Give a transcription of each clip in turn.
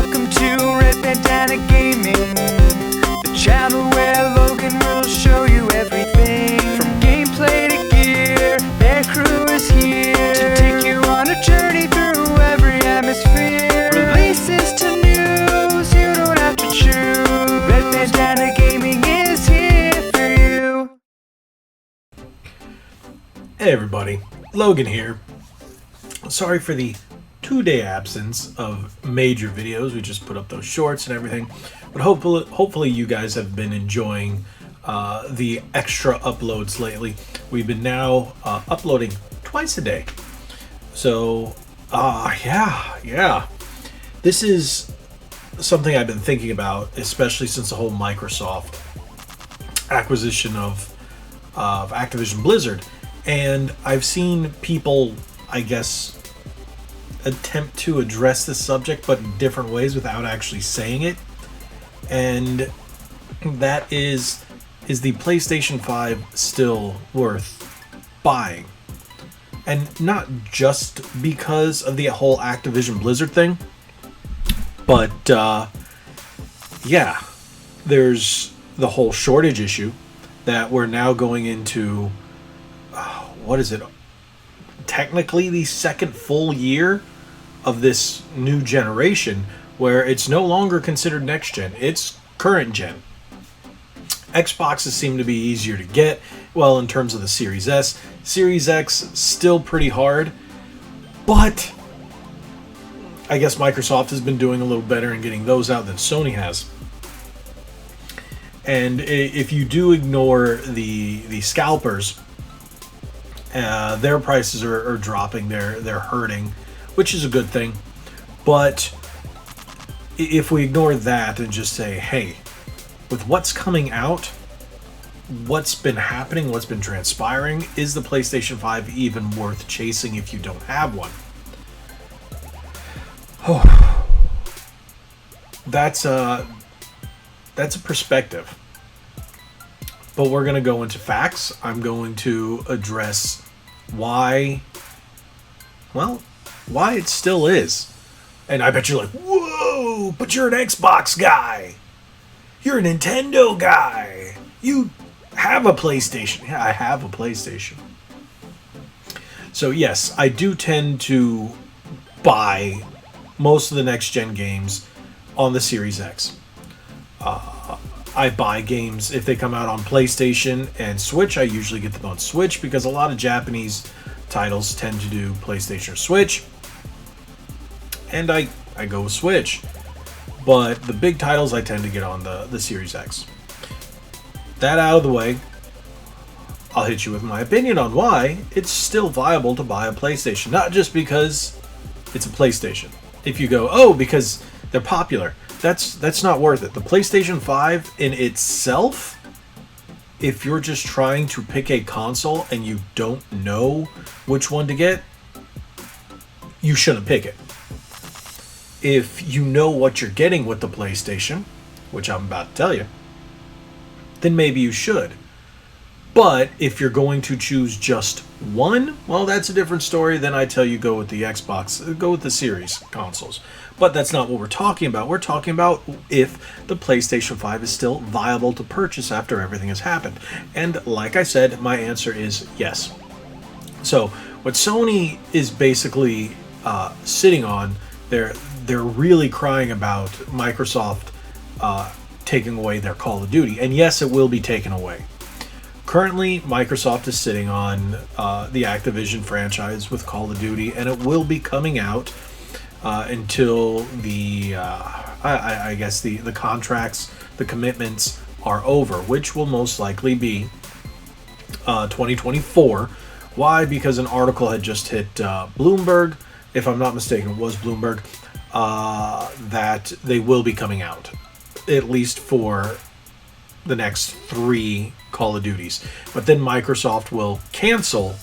Welcome to Red Bandana Gaming, the channel where Logan will show you everything. From gameplay to gear, their crew is here to take you on a journey through every atmosphere. Releases to news, you don't have to choose. Red Bandana Gaming is here for you. Hey everybody, Logan here. Sorry for the 2-day absence of major videos. We just put up those shorts and everything, but hopefully you guys have been enjoying the extra uploads lately. We've been now uploading twice a day. So yeah, this is something I've been thinking about, especially since the whole Microsoft acquisition of Activision Blizzard. And I've seen people, I guess, attempt to address this subject, but in different ways without actually saying it. And that is the PlayStation 5 still worth buying? And not just because of the whole Activision Blizzard thing, but yeah, there's the whole shortage issue that we're now going into. What is it? Technically the second full year of this new generation where it's no longer considered next gen, it's current gen. Xboxes seem to be easier to get, well, in terms of the Series S. Series X still pretty hard, but I guess Microsoft has been doing a little better in getting those out than Sony has. And if you do ignore the scalpers, their prices are dropping, they're hurting, which is a good thing. But if we ignore that and just say, hey, with what's coming out, what's been happening, what's been transpiring, is the PlayStation 5 even worth chasing if you don't have one? Oh, that's a perspective. But we're going to go into facts. I'm going to address why it still is. And I bet you're like, whoa, but you're an Xbox guy. You're a Nintendo guy. You have a PlayStation. Yeah, I have a PlayStation. So yes, I do tend to buy most of the next-gen games on the Series X. I buy games if they come out on PlayStation and Switch. I usually get them on Switch because a lot of Japanese titles tend to do PlayStation or Switch. And I go with Switch. But the big titles I tend to get on the Series X. That out of the way, I'll hit you with my opinion on why it's still viable to buy a PlayStation. Not just because it's a PlayStation. If you go, oh, because they're popular. That's not worth it. The PlayStation 5 in itself, if you're just trying to pick a console and you don't know which one to get, you shouldn't pick it. If you know what you're getting with the PlayStation, which I'm about to tell you, then maybe you should. But if you're going to choose just one, well, that's a different story. Then I tell you go with the Xbox, go with the Series consoles. But that's not what we're talking about. We're talking about if the PlayStation 5 is still viable to purchase after everything has happened. And like I said, my answer is yes. So what Sony is basically sitting on, they're really crying about Microsoft taking away their Call of Duty. And yes, it will be taken away. Currently, Microsoft is sitting on the Activision franchise with Call of Duty, and it will be coming out until the I guess the contracts, the commitments are over, which will most likely be 2024. Why? Because an article had just hit Bloomberg, if I'm not mistaken, it was Bloomberg, that they will be coming out, at least for the next 3 Call of Duties. But then Microsoft will cancel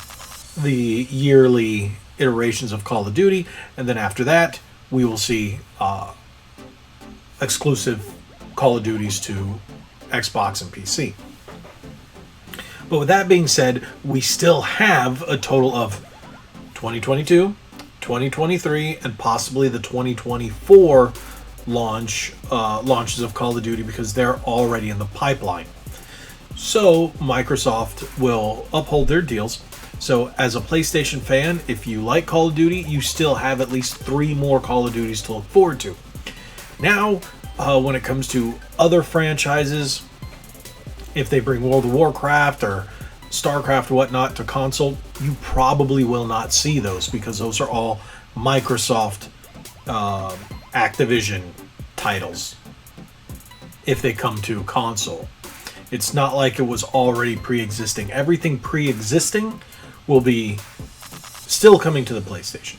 the yearly iterations of Call of Duty, and then after that we will see exclusive Call of Duties to Xbox and PC. But with that being said, we still have a total of 2022, 2023, and possibly the 2024 launches of Call of Duty because they're already in the pipeline. So Microsoft will uphold their deals. So as a PlayStation fan, if you like Call of Duty, you still have at least 3 more Call of Duties to look forward to. Now, when it comes to other franchises, if they bring World of Warcraft or StarCraft or whatnot to console, you probably will not see those because those are all Microsoft Activision titles if they come to console. It's not like it was already pre-existing. Everything pre-existing will be still coming to the PlayStation.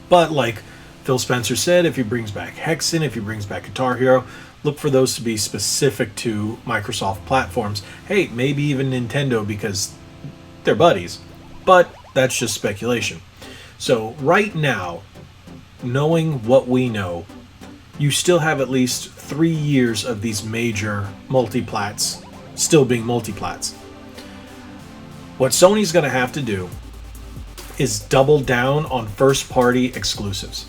But like Phil Spencer said, if he brings back Hexen, if he brings back Guitar Hero, look for those to be specific to Microsoft platforms. Hey, maybe even Nintendo because they're buddies. But that's just speculation. So right now, knowing what we know, you still have at least 3 years of these major multiplats still being multiplats. What Sony's going to have to do is double down on first-party exclusives.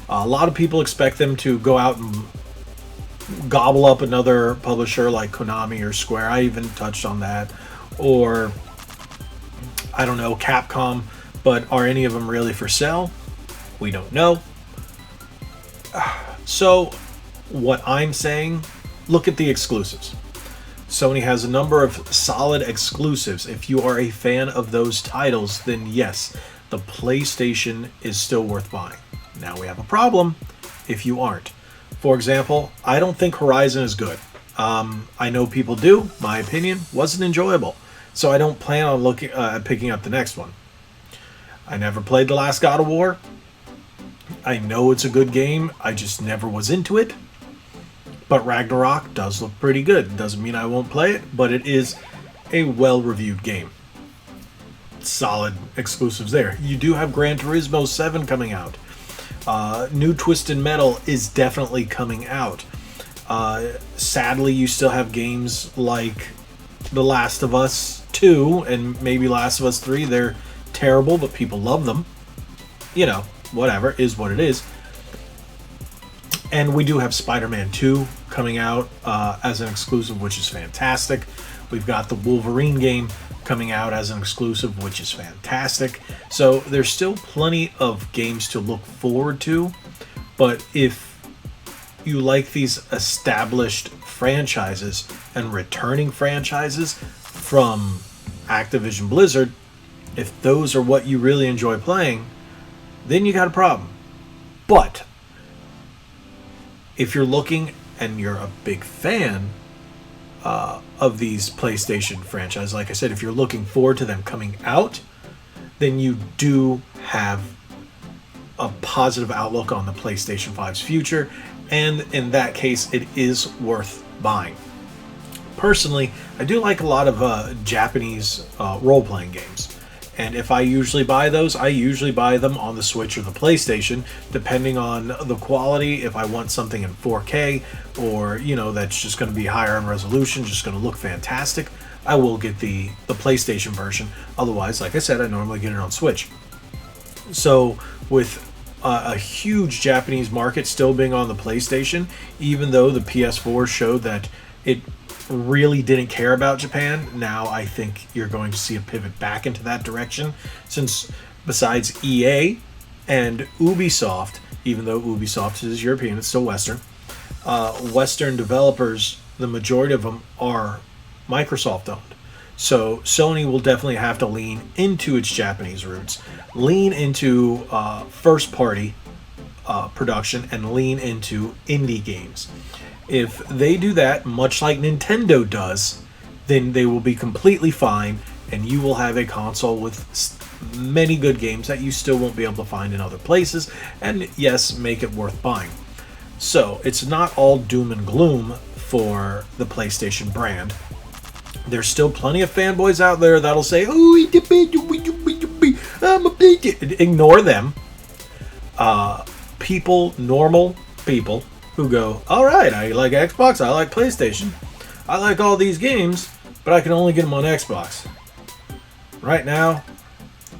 A lot of people expect them to go out and gobble up another publisher like Konami or Square. I even touched on that. Or, I don't know, Capcom. But are any of them really for sale? We don't know. So, what I'm saying, look at the exclusives. Sony has a number of solid exclusives. If you are a fan of those titles, then yes, the PlayStation is still worth buying. Now we have a problem if you aren't. For example, I don't think Horizon is good. I know people do. My opinion wasn't enjoyable. So I don't plan on picking up the next one. I never played the last God of War. I know it's a good game. I just never was into it. But Ragnarok does look pretty good. Doesn't mean I won't play it, but it is a well-reviewed game. Solid exclusives there. You do have Gran Turismo 7 coming out. New Twisted Metal is definitely coming out. Sadly, you still have games like The Last of Us 2 and maybe Last of Us 3. They're terrible, but people love them. You know, whatever, is what it is. And we do have Spider-Man 2 coming out as an exclusive, which is fantastic. We've got the Wolverine game coming out as an exclusive, which is fantastic. So there's still plenty of games to look forward to. But if you like these established franchises and returning franchises from Activision Blizzard, if those are what you really enjoy playing, then you got a problem. But if you're looking and you're a big fan of these PlayStation franchises, like I said, if you're looking forward to them coming out, then you do have a positive outlook on the PlayStation 5's future, and in that case, it is worth buying. Personally, I do like a lot of Japanese role-playing games. And if I usually buy those, I usually buy them on the Switch or the PlayStation, depending on the quality. If I want something in 4K or, you know, that's just going to be higher in resolution, just going to look fantastic, I will get the PlayStation version. Otherwise, like I said, I normally get it on Switch. So with a huge Japanese market still being on the PlayStation, even though the PS4 showed that it really didn't care about Japan, now I think you're going to see a pivot back into that direction, since besides EA and Ubisoft, even though Ubisoft is European, it's still Western, Western developers, the majority of them are Microsoft owned. So Sony will definitely have to lean into its Japanese roots, lean into first party production, and lean into indie games. If they do that, much like Nintendo does, then they will be completely fine, and you will have a console with many good games that you still won't be able to find in other places, and yes, make it worth buying. So, it's not all doom and gloom for the PlayStation brand. There's still plenty of fanboys out there that'll say, oh, I'm a PlayStation. Ignore them. Normal people, who go, alright, I like Xbox, I like PlayStation, I like all these games, but I can only get them on Xbox. Right now,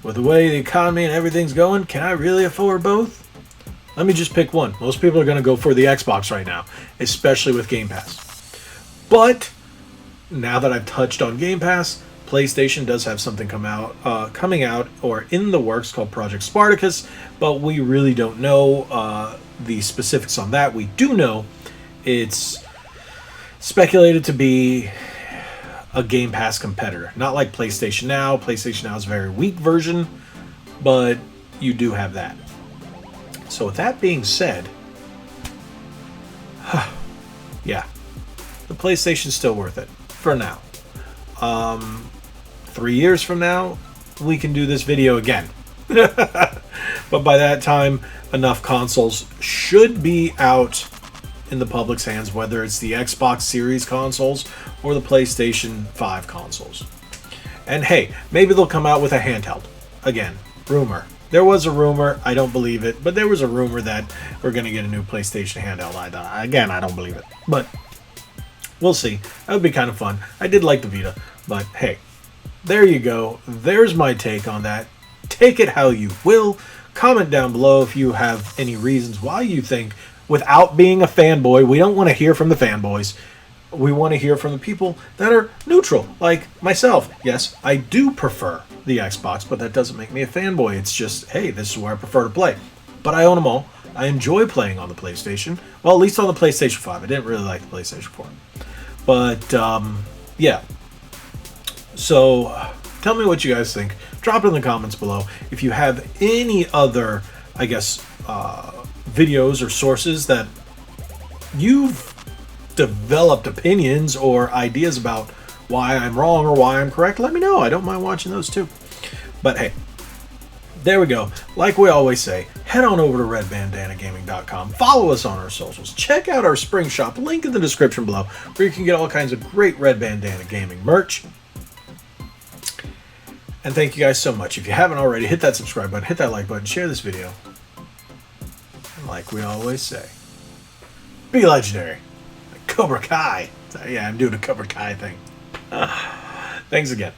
with the way the economy and everything's going, can I really afford both? Let me just pick one. Most people are going to go for the Xbox right now, especially with Game Pass. But now that I've touched on Game Pass, PlayStation does have something coming out or in the works called Project Spartacus, but we really don't know the specifics on that. We do know it's speculated to be a Game Pass competitor. Not like PlayStation Now. PlayStation Now is a very weak version, but you do have that. So with that being said, yeah, the PlayStation's still worth it for now. 3 years from now, we can do this video again. But by that time, enough consoles should be out in the public's hands, whether it's the Xbox Series consoles or the PlayStation 5 consoles. And hey, maybe they'll come out with a handheld. Again, rumor. There was a rumor, I don't believe it, but there was a rumor that we're going to get a new PlayStation handheld. I don't believe it, but we'll see. That would be kind of fun. I did like the Vita, but hey, there you go. There's my take on that. Take it how you will. Comment down below if you have any reasons why you think, without being a fanboy, we don't want to hear from the fanboys. We want to hear from the people that are neutral, like myself. Yes, I do prefer the Xbox, but that doesn't make me a fanboy. It's just, hey, this is where I prefer to play. But I own them all. I enjoy playing on the PlayStation. Well, at least on the PlayStation 5. I didn't really like the PlayStation 4. But, yeah. So, tell me what you guys think. Drop it in the comments below. If you have any other, I guess, videos or sources that you've developed opinions or ideas about why I'm wrong or why I'm correct, let me know. I don't mind watching those too. But hey, there we go. Like we always say, head on over to redbandanagaming.com. Follow us on our socials. Check out our spring shop, link in the description below, where you can get all kinds of great Red Bandana Gaming merch. And thank you guys so much. If you haven't already, hit that subscribe button, hit that like button, share this video. And like we always say, be legendary. Cobra Kai. Yeah, I'm doing a Cobra Kai thing. Thanks again.